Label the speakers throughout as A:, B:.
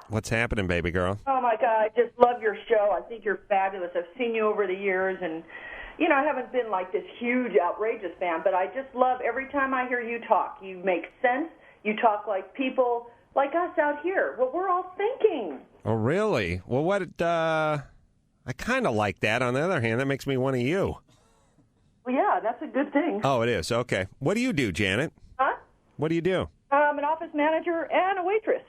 A: What's happening, baby girl?
B: Oh, my God, I just love your show. I think you're fabulous. I've seen you over the years, and, you know, I haven't been like this huge, outrageous fan, but I just love every time I hear you talk. You make sense. You talk like people like us out here, what we're all thinking.
A: Oh, really? Well, I kind of like that. On the other hand, that makes me one of you.
B: Well, yeah, that's a good thing.
A: Oh, it is? Okay. What do you do, Janet?
B: Huh?
A: What do you do?
B: I'm an office manager and a waitress.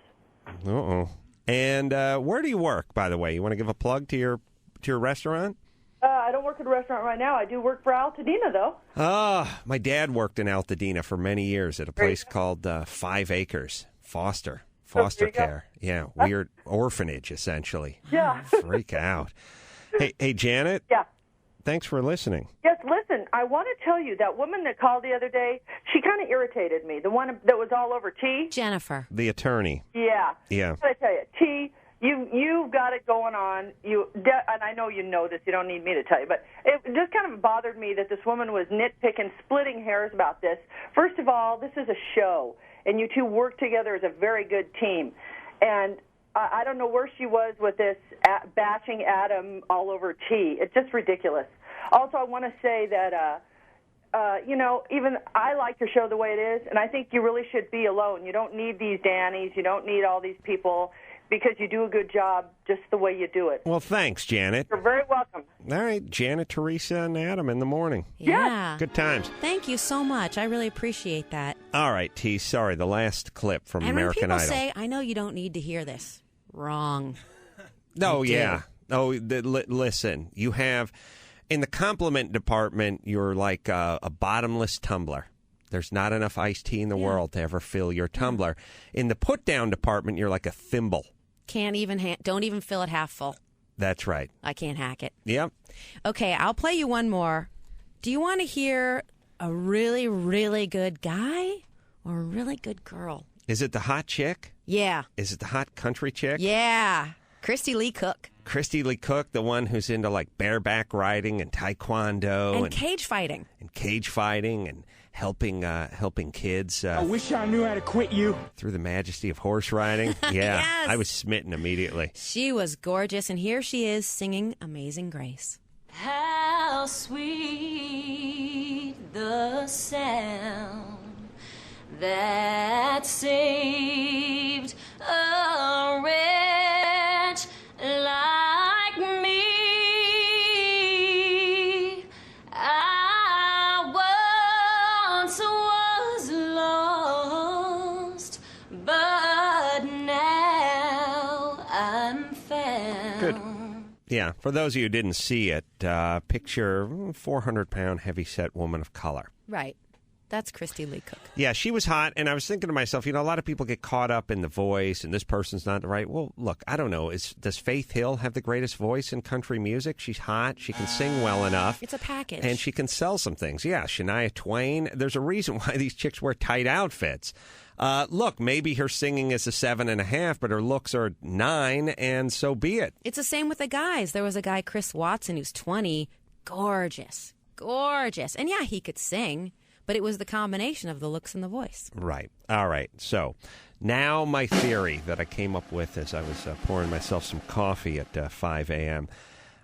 A: Uh-oh. And where do you work, by the way? You want to give a plug to your restaurant?
B: I don't work at a restaurant right now. I do work for Altadena, though.
A: My dad worked in Altadena for many years at a place called 5 Acres, foster care. Yeah, weird orphanage, essentially.
B: Yeah.
A: Freak out. Hey, Janet?
B: Yeah.
A: Thanks for listening.
B: Yes, listen, I want to tell you, that woman that called the other day, she kind of irritated me. The one that was all over T.
C: Jennifer.
A: The attorney.
B: Yeah.
A: Yeah.
B: I tell you, T, you've got it going on. And I know you know this. You don't need me to tell you. But it just kind of bothered me that this woman was nitpicking, splitting hairs about this. First of all, this is a show, and you two work together as a very good team. And I don't know where she was with this bashing Adam all over T. It's just ridiculous. Also, I want to say that, even I like your show the way it is, and I think you really should be alone. You don't need these Dannies. You don't need all these people because you do a good job just the way you do it.
A: Well, thanks, Janet.
B: You're very welcome.
A: All right, Janet, Teresa, and Adam in the morning.
C: Yeah.
A: Good times.
C: Thank you so much. I really appreciate that.
A: All right, T, sorry, the last clip from
C: And
A: American
C: when
A: Idol.
C: people say, I know you don't need to hear this. Wrong.
A: No,
C: You do.
A: yeah. Oh, listen, you have, in the compliment department, you're like a bottomless tumbler. There's not enough iced tea in the world to ever fill your tumbler. In the put-down department, you're like a thimble.
C: Can't even don't even fill it half full.
A: That's right.
C: I can't hack it.
A: Yep.
C: Okay, I'll play you one more. Do you want to hear a really, really good guy or a really good girl?
A: Is it the hot chick?
C: Yeah.
A: Is it the hot country chick?
C: Yeah. Christy Lee Cook.
A: Christy Lee Cook, the one who's into like bareback riding and taekwondo
C: And cage fighting.
A: and cage fighting and helping kids.
D: I wish I knew how to quit you.
A: Through the majesty of horse riding. Yeah,
C: Yes.
A: I was smitten immediately.
C: She was gorgeous, and here she is singing Amazing Grace.
E: How sweet the sound that saved a wretch like me. I once was lost, but now I'm found.
A: Good. Yeah, for those of you who didn't see it, picture a 400-pound heavy-set woman of color.
C: Right. That's Christy Lee Cook.
A: Yeah, she was hot, and I was thinking to myself, a lot of people get caught up in the voice, and this person's not the right. Well, look, I don't know. Does Faith Hill have the greatest voice in country music? She's hot. She can sing well enough.
C: It's a package.
A: And she can sell some things. Yeah, Shania Twain. There's a reason why these chicks wear tight outfits. Look, maybe her singing is a 7.5, but her looks are 9, and so be it.
C: It's the same with the guys. There was a guy, Chris Watson, who's 20. Gorgeous. Gorgeous. And yeah, he could sing. But it was the combination of the looks and the voice.
A: Right. All right. So now my theory that I came up with as I was pouring myself some coffee at 5 a.m.,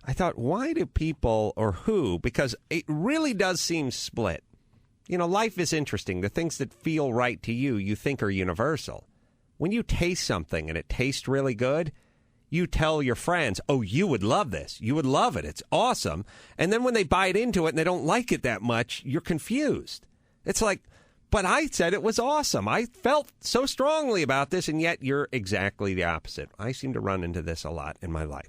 A: I thought, why do people, or who, because it really does seem split. Life is interesting. The things that feel right to you, you think are universal. When you taste something and it tastes really good, you tell your friends, oh, you would love this. You would love it. It's awesome. And then when they bite into it and they don't like it that much, you're confused. It's like, but I said it was awesome. I felt so strongly about this, and yet you're exactly the opposite. I seem to run into this a lot in my life.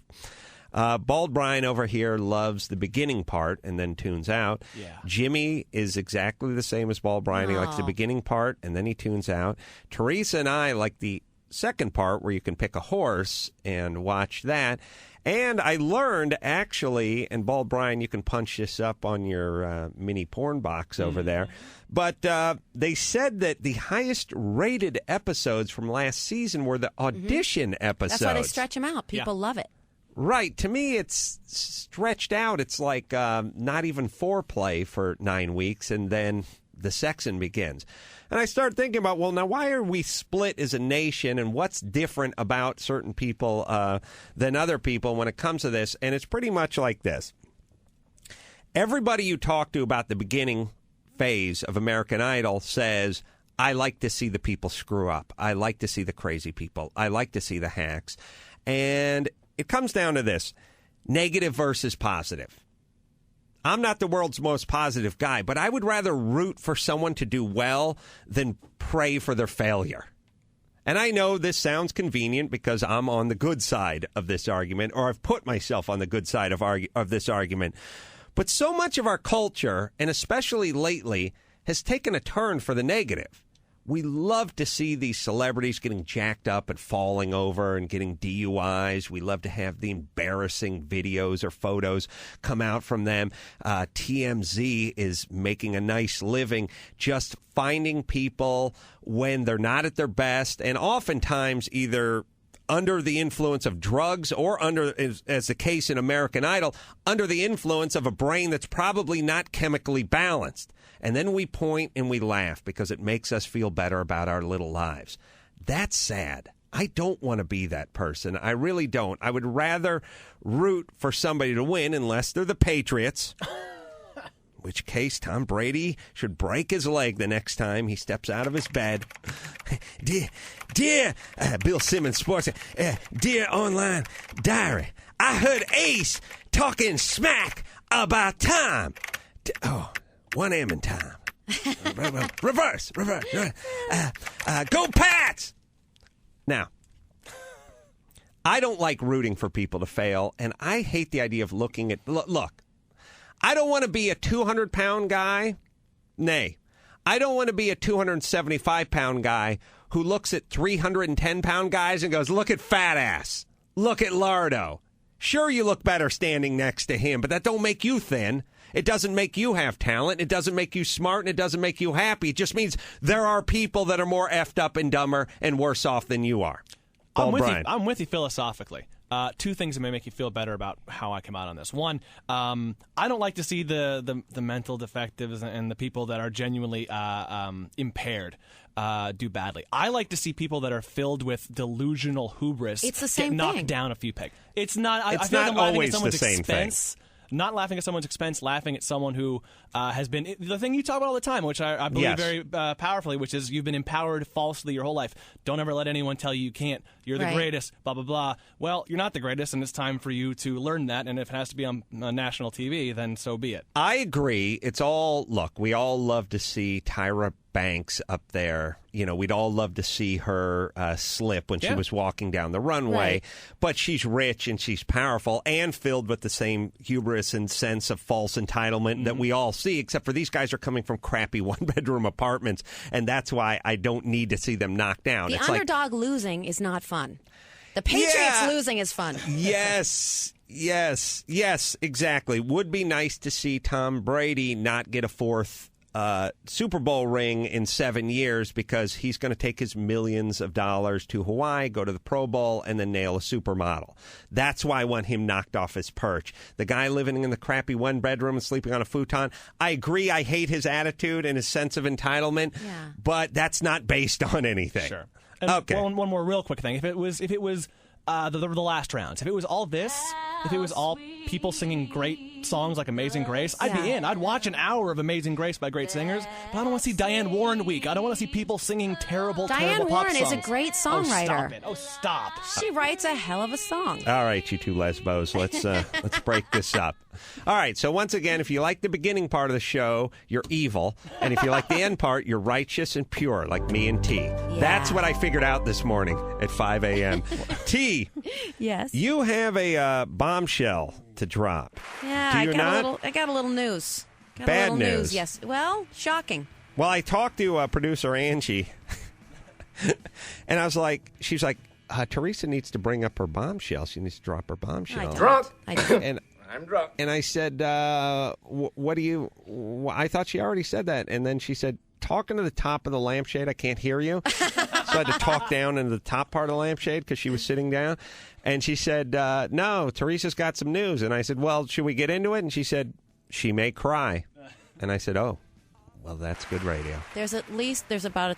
A: Bald Brian over here loves the beginning part and then tunes out.
D: Yeah.
A: Jimmy is exactly the same as Bald Brian. He likes the beginning part, and then he tunes out. Teresa and I like the second part where you can pick a horse and watch that. And I learned, actually, and Bald Brian, you can punch this up on your mini porn box over there, but they said that the highest rated episodes from last season were the audition episodes.
C: That's why they stretch them out. People love it.
A: Right. To me, it's stretched out. It's like not even foreplay for 9 weeks, and then the sexing begins. And I started thinking about, well, now why are we split as a nation, and what's different about certain people than other people when it comes to this? And it's pretty much like this. Everybody you talk to about the beginning phase of American Idol says, I like to see the people screw up. I like to see the crazy people. I like to see the hacks. And it comes down to this, negative versus positive. I'm not the world's most positive guy, but I would rather root for someone to do well than pray for their failure. And I know this sounds convenient because I'm on the good side of this argument, or I've put myself on the good side of this argument. But so much of our culture, and especially lately, has taken a turn for the negative. We love to see these celebrities getting jacked up and falling over and getting DUIs. We love to have the embarrassing videos or photos come out from them. TMZ is making a nice living just finding people when they're not at their best, and oftentimes either under the influence of drugs or under, as the case in American Idol, under the influence of a brain that's probably not chemically balanced. And then we point and we laugh because it makes us feel better about our little lives. That's sad. I don't want to be that person. I really don't. I would rather root for somebody to win unless they're the Patriots. In which case, Tom Brady should break his leg the next time he steps out of his bed. Dear Bill Simmons Sports, dear online diary, I heard Ace talking smack about Tom. One M in time. Reverse. Go Pats! Now, I don't like rooting for people to fail, and I hate the idea of looking at... Look, I don't want to be a 200-pound guy. Nay, I don't want to be a 275-pound guy who looks at 310-pound guys and goes, look at fat ass. Look at Lardo. Sure, you look better standing next to him, but that don't make you thin. It doesn't make you have talent. It doesn't make you smart, and it doesn't make you happy. It just means there are people that are more effed up and dumber and worse off than you are.
F: I'm with you philosophically. Two things that may make you feel better about how I come out on this. One, I don't like to see the mental defectives and the people that are genuinely impaired do badly. I like to see people that are filled with delusional hubris
C: It's the same
F: get knocked
C: thing.
F: down a few pegs. It's not.
A: It's
F: I feel
A: not
F: like I'm laughing
A: always
F: at someone's
A: the same
F: expense. Not laughing at someone's expense, laughing at someone who has been... The thing you talk about all the time, which I believe
A: Yes.
F: very powerfully, which is you've been empowered falsely your whole life. Don't ever let anyone tell you can't. You're the
C: Right.
F: greatest, blah, blah, blah. Well, you're not the greatest, and it's time for you to learn that, and if it has to be on national TV, then so be it.
A: I agree. It's all... Look, we all love to see Tyra Banks up there. You know, we'd all love to see her slip when she
F: Yeah.
A: was walking down the runway.
C: Right.
A: But she's rich and she's powerful and filled with the same hubris and sense of false entitlement that we all see, except for these guys are coming from crappy one-bedroom apartments, and that's why I don't need to see them knocked down.
C: The
A: It's
C: underdog losing is not fun. The Patriots
A: Yeah.
C: losing is fun.
A: Yes, exactly. Would be nice to see Tom Brady not get a fourth Super Bowl ring in 7 years because he's going to take his millions of dollars to Hawaii, go to the Pro Bowl, and then nail a supermodel. That's why I want him knocked off his perch. The guy living in the crappy one bedroom and sleeping on a futon, I agree, I hate his attitude and his sense of entitlement, but that's not based on anything.
F: Sure. And
A: Okay.
F: one more real quick thing. If it was the last rounds, if it was all this, if it was all people singing great songs like Amazing Grace, I'd be in. I'd watch an hour of Amazing Grace by great singers, but I don't want to see Diane Warren week. I don't want to see people singing terrible
C: Diane
F: pop
C: Warren is a
F: songs.
C: great songwriter.
F: Oh, stop.
C: She writes a hell of a song.
A: All right, you two lesbos, let's break this up. All right, so once again, if you like the beginning part of the show, you're evil, and if you like the end part, you're righteous and pure, like me and T. That's what I figured out this morning at 5 a.m. T,
C: Yes.
A: you have a bombshell to drop.
C: Yeah,
A: Do
C: I
A: you
C: got a little news. Got
A: Bad
C: a little
A: news.
C: Yes. Well, shocking.
A: Well, I talked to producer Angie, and I was like, she's like, Teresa needs to bring up her bombshell. She needs to drop her bombshell.
C: I don't.
A: And
G: I'm drunk.
A: And I said, what do you... I thought she already said that. And then she said, talking to the top of the lampshade, I can't hear you. So I had to talk down into the top part of the lampshade because she was sitting down. And she said, no, Teresa's got some news. And I said, well, should we get into it? And she said, she may cry. And I said, oh, Well, that's good radio.
C: There's about a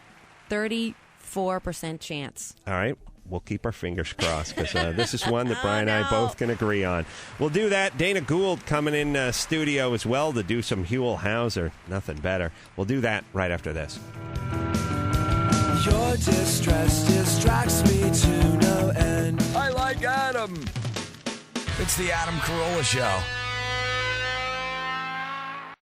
C: 34% chance.
A: All right. We'll keep our fingers crossed because this is one that Brian and I both can agree on. We'll do that. Dana Gould coming in studio as well to do some Huell Hauser. Nothing better. We'll do that right after this.
G: Your distress distracts me to no end.
H: I like Adam. It's the Adam Carolla Show.